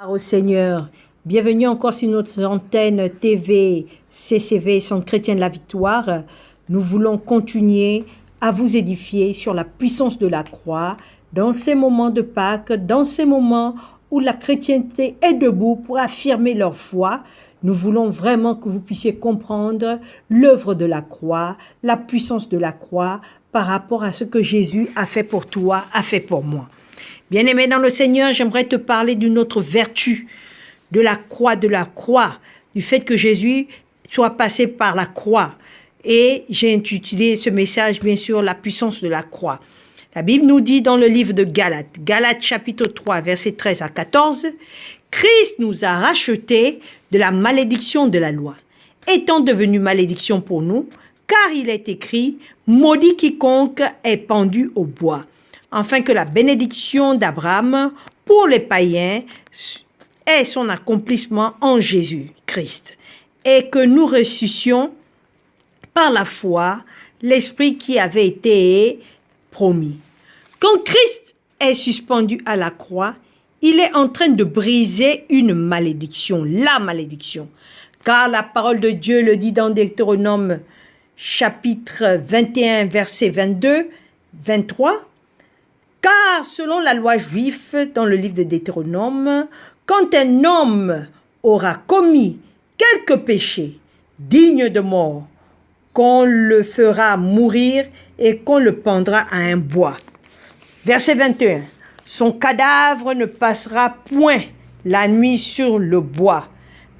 Au Seigneur, bienvenue encore sur notre antenne TV CCV, Centre chrétien de la victoire. Nous voulons continuer à vous édifier sur la puissance de la croix dans ces moments de Pâques, dans ces moments où la chrétienté est debout pour affirmer leur foi. Nous voulons vraiment que vous puissiez comprendre l'œuvre de la croix, la puissance de la croix par rapport à ce que Jésus a fait pour toi, a fait pour moi. Bien-aimé dans le Seigneur, j'aimerais te parler d'une autre vertu de la croix, du fait que Jésus soit passé par la croix. Et j'ai intitulé ce message, bien sûr, la puissance de la croix. La Bible nous dit dans le livre de Galates chapitre 3, versets 13 à 14, « Christ nous a rachetés de la malédiction de la loi, étant devenu malédiction pour nous, car il est écrit, maudit quiconque est pendu au bois. » Afin que la bénédiction d'Abraham pour les païens ait son accomplissement en Jésus-Christ et que nous ressuscitions par la foi l'Esprit qui avait été promis. Quand Christ est suspendu à la croix, il est en train de briser une malédiction, la malédiction. Car la parole de Dieu le dit dans Deutéronome chapitre 21, verset 22, 23, « Car selon la loi juive, dans le livre de Deutéronome, quand un homme aura commis quelque péché digne de mort, qu'on le fera mourir et qu'on le pendra à un bois. » Verset 21. « Son cadavre ne passera point la nuit sur le bois,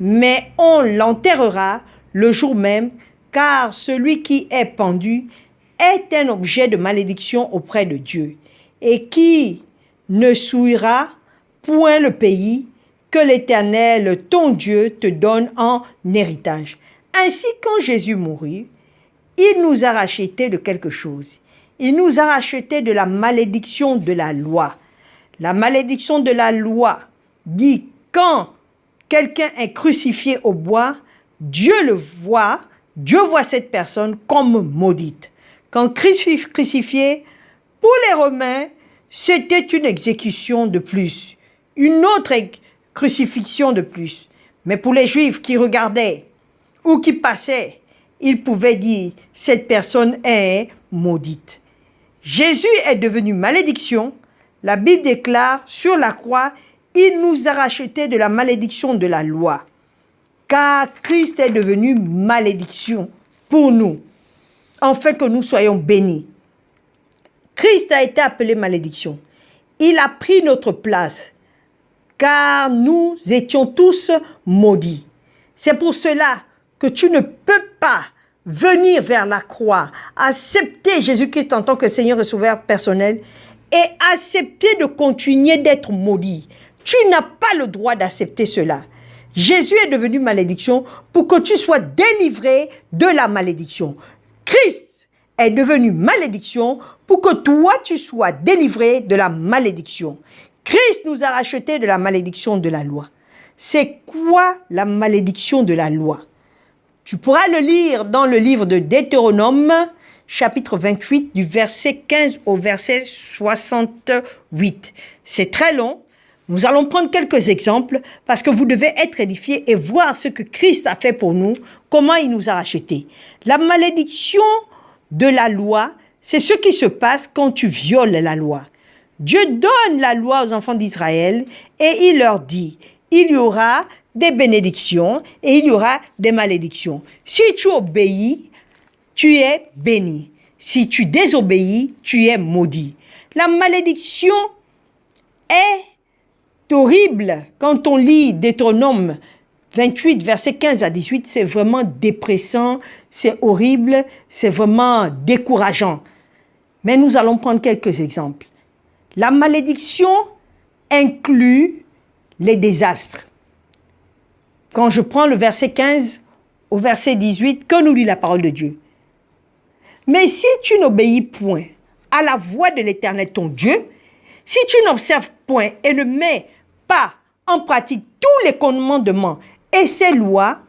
mais on l'enterrera le jour même, car celui qui est pendu est un objet de malédiction auprès de Dieu. Et qui ne souillera point le pays que l'Éternel, ton Dieu, te donne en héritage. » Ainsi, quand Jésus mourut, il nous a rachetés de quelque chose. Il nous a rachetés de la malédiction de la loi. La malédiction de la loi dit quand quelqu'un est crucifié au bois, Dieu voit cette personne comme maudite. Quand Christ fut crucifié, pour les Romains, c'était une exécution de plus, une autre crucifixion de plus. Mais pour les Juifs qui regardaient ou qui passaient, ils pouvaient dire « cette personne est maudite ». Jésus est devenu malédiction. La Bible déclare sur la croix, il nous a rachetés de la malédiction de la loi. Car Christ est devenu malédiction pour nous, afin que nous soyons bénis. Christ a été appelé malédiction. Il a pris notre place, car nous étions tous maudits. C'est pour cela que tu ne peux pas venir vers la croix, accepter Jésus-Christ en tant que Seigneur et Sauveur personnel et accepter de continuer d'être maudit. Tu n'as pas le droit d'accepter cela. Jésus est devenu malédiction pour que tu sois délivré de la malédiction. Christ est devenu malédiction pour que toi, tu sois délivré de la malédiction. Christ nous a rachetés de la malédiction de la loi. C'est quoi la malédiction de la loi? Tu pourras le lire dans le livre de Deutéronome, chapitre 28, du verset 15 au verset 68. C'est très long. Nous allons prendre quelques exemples parce que vous devez être édifiés et voir ce que Christ a fait pour nous, comment il nous a rachetés. La malédiction de la loi, c'est ce qui se passe quand tu violes la loi. Dieu donne la loi aux enfants d'Israël et il leur dit, il y aura des bénédictions et il y aura des malédictions. Si tu obéis, tu es béni. Si tu désobéis, tu es maudit. La malédiction est horrible. Quand on lit Deutéronome 28, versets 15 à 18, c'est vraiment dépressant, c'est horrible, c'est vraiment décourageant. Mais nous allons prendre quelques exemples. La malédiction inclut les désastres. Quand je prends le verset 15 au verset 18, que nous lit la parole de Dieu. « Mais si tu n'obéis point à la voix de l'Éternel ton Dieu, si tu n'observes point et ne mets pas en pratique tous les commandements et ces lois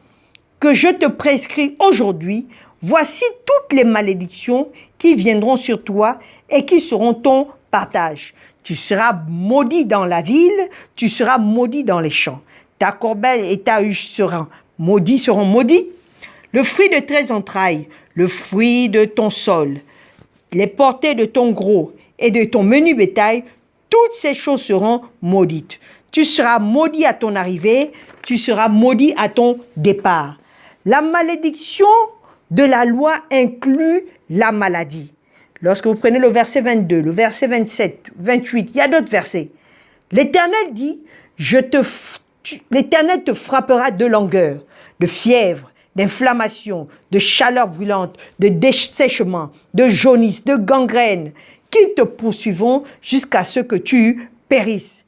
que je te prescris aujourd'hui, voici toutes les malédictions qui viendront sur toi et qui seront ton partage. Tu seras maudit dans la ville, tu seras maudit dans les champs. Ta corbeille et ta huche seront maudits. Le fruit de tes entrailles, le fruit de ton sol, les portées de ton gros et de ton menu bétail, toutes ces choses seront maudites. Tu seras maudit à ton arrivée, tu seras maudit à ton départ. La malédiction de la loi inclut la maladie. Lorsque vous prenez le verset 22, le verset 27, 28, il y a d'autres versets. L'Éternel dit, l'Éternel te frappera de langueur, de fièvre, d'inflammation, de chaleur brûlante, de dessèchement, de jaunisse, de gangrène, qui te poursuivront jusqu'à ce que tu périsses.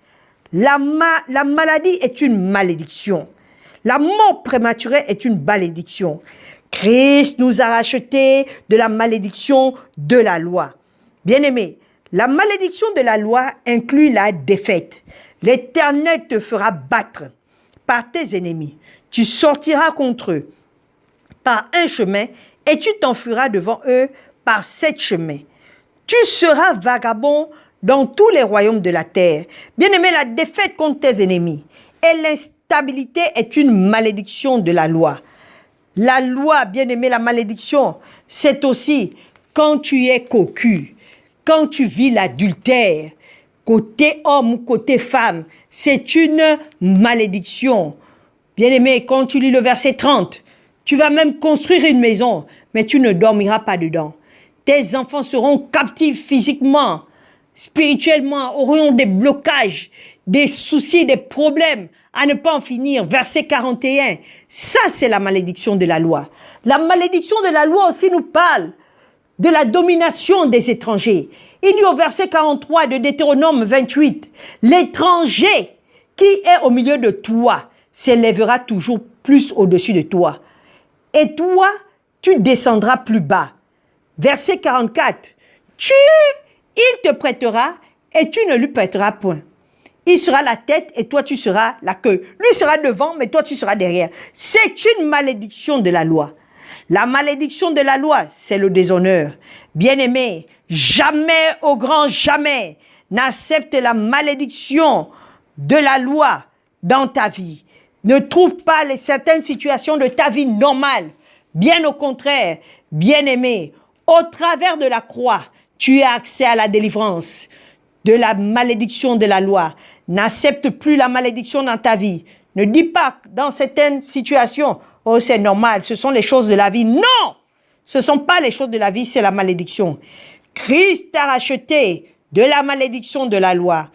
La maladie est une malédiction. La mort prématurée est une malédiction. Christ nous a rachetés de la malédiction de la loi. Bien-aimé, la malédiction de la loi inclut la défaite. L'Éternel te fera battre par tes ennemis. Tu sortiras contre eux par un chemin et tu t'enfuiras devant eux par 7 chemins. Tu seras vagabond dans tous les royaumes de la terre. Bien-aimé, la défaite contre tes ennemis et l'instabilité est une malédiction de la loi. La loi, bien-aimé, la malédiction, c'est aussi quand tu es cocu, quand tu vis l'adultère, côté homme ou côté femme, c'est une malédiction. Bien-aimé, quand tu lis le verset 30, tu vas même construire une maison, mais tu ne dormiras pas dedans. Tes enfants seront captifs physiquement, spirituellement, auront des blocages, des soucis, des problèmes, à ne pas en finir. Verset 41, ça c'est la malédiction de la loi. La malédiction de la loi aussi nous parle de la domination des étrangers. Il dit au verset 43 de Deutéronome 28, l'étranger qui est au milieu de toi s'élèvera toujours plus au-dessus de toi. Et toi, tu descendras plus bas. Verset 44, il te prêtera et tu ne lui prêteras point. Il sera la tête et toi tu seras la queue. Lui sera devant mais toi tu seras derrière. C'est une malédiction de la loi. La malédiction de la loi, c'est le déshonneur. Bien-aimé, jamais, au grand jamais, n'accepte la malédiction de la loi dans ta vie. Ne trouve pas certaines situations de ta vie normale. Bien au contraire, bien-aimé, au travers de la croix, tu as accès à la délivrance de la malédiction de la loi. N'accepte plus la malédiction dans ta vie. Ne dis pas dans certaines situations, oh c'est normal, ce sont les choses de la vie. Non, ce ne sont pas les choses de la vie, c'est la malédiction. Christ t'a racheté de la malédiction de la loi.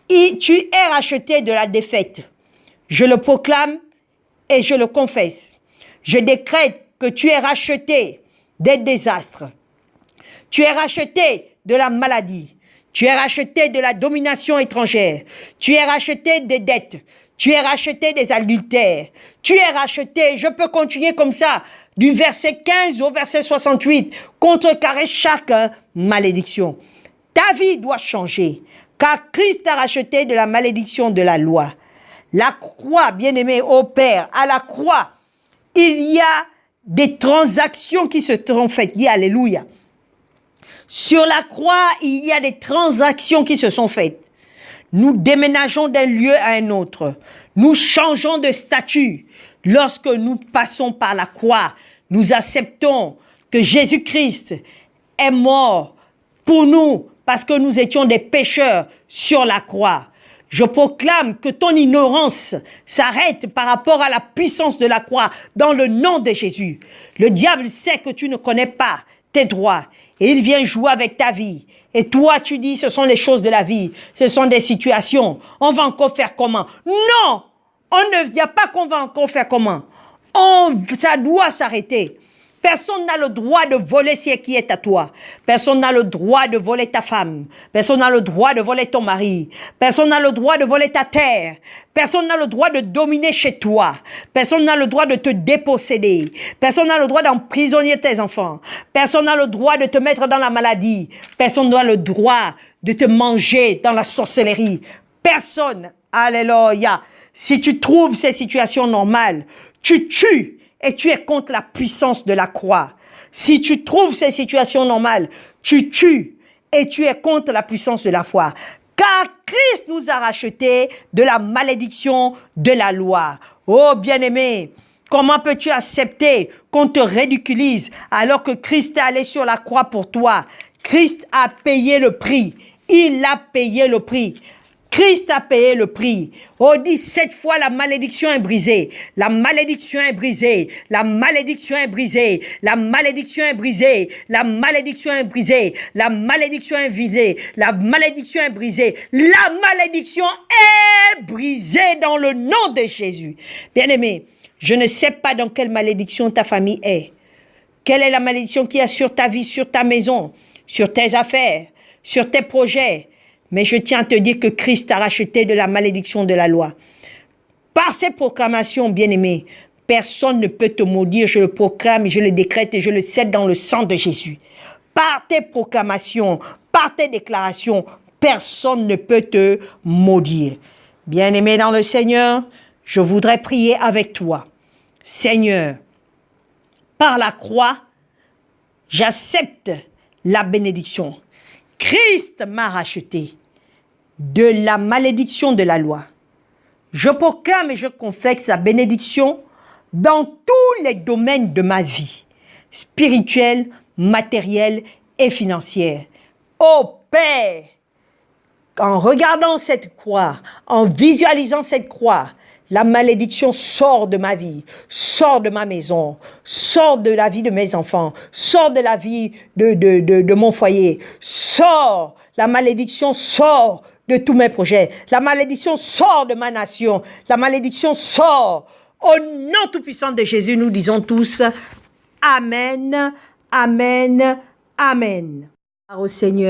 Et tu es racheté de la défaite. Je le proclame et je le confesse. Je décrète que tu es racheté des désastres. Tu es racheté de la maladie. Tu es racheté de la domination étrangère. Tu es racheté des dettes. Tu es racheté des adultères. Tu es racheté, je peux continuer comme ça, du verset 15 au verset 68, contrecarrer chaque malédiction. Ta vie doit changer, car Christ t'a racheté de la malédiction de la loi. La croix, bien-aimé, ô Père, à la croix, il y a des transactions qui se sont faites. Dis alléluia. Sur la croix, il y a des transactions qui se sont faites. Nous déménageons d'un lieu à un autre. Nous changeons de statut. Lorsque nous passons par la croix, nous acceptons que Jésus-Christ est mort pour nous parce que nous étions des pécheurs sur la croix. Je proclame que ton ignorance s'arrête par rapport à la puissance de la croix dans le nom de Jésus. Le diable sait que tu ne connais pas tes droits et il vient jouer avec ta vie. Et toi, tu dis, ce sont les choses de la vie, ce sont des situations. On va encore faire comment? Non! Il n'y a pas qu'on va encore faire comment. Ça doit s'arrêter. Personne n'a le droit de voler ce qui est à toi. Personne n'a le droit de voler ta femme. Personne n'a le droit de voler ton mari. Personne n'a le droit de voler ta terre. Personne n'a le droit de dominer chez toi. Personne n'a le droit de te déposséder. Personne n'a le droit d'emprisonner tes enfants. Personne n'a le droit de te mettre dans la maladie. Personne n'a le droit de te manger dans la sorcellerie. Personne. Alléluia. Si tu trouves ces situations normales, tu tues. Et tu es contre la puissance de la croix. Si tu trouves ces situations normales, tu tues et tu es contre la puissance de la foi. Car Christ nous a rachetés de la malédiction de la loi. Oh bien-aimé, comment peux-tu accepter qu'on te ridiculise alors que Christ est allé sur la croix pour toi? Christ a payé le prix. Il a payé le prix. Christ a payé le prix. Oh, dit cette fois, la malédiction est brisée. La malédiction est brisée. La malédiction est brisée. La malédiction est brisée. La malédiction est brisée. La malédiction est brisée. La malédiction est brisée. La malédiction est brisée dans le nom de Jésus. Bien-aimé, je ne sais pas dans quelle malédiction ta famille est. Quelle est la malédiction qui est sur ta vie, sur ta maison, sur tes affaires, sur tes projets. Mais je tiens à te dire que Christ t'a racheté de la malédiction de la loi. Par ces proclamations, bien-aimés, personne ne peut te maudire. Je le proclame, je le décrète et je le cède dans le sang de Jésus. Par tes proclamations, par tes déclarations, personne ne peut te maudire. Bien-aimé dans le Seigneur, je voudrais prier avec toi. Seigneur, par la croix, j'accepte la bénédiction. Christ m'a racheté de la malédiction de la loi. Je proclame et je confesse sa bénédiction dans tous les domaines de ma vie, spirituelle, matérielle et financière. Ô Père, en regardant cette croix, en visualisant cette croix, la malédiction sort de ma vie, sort de ma maison, sort de la vie de mes enfants, sort de la vie de mon foyer, sort, la malédiction sort de tous mes projets, la malédiction sort de ma nation, la malédiction sort. Au nom tout-puissant de Jésus, nous disons tous Amen, Amen, Amen. Au Seigneur.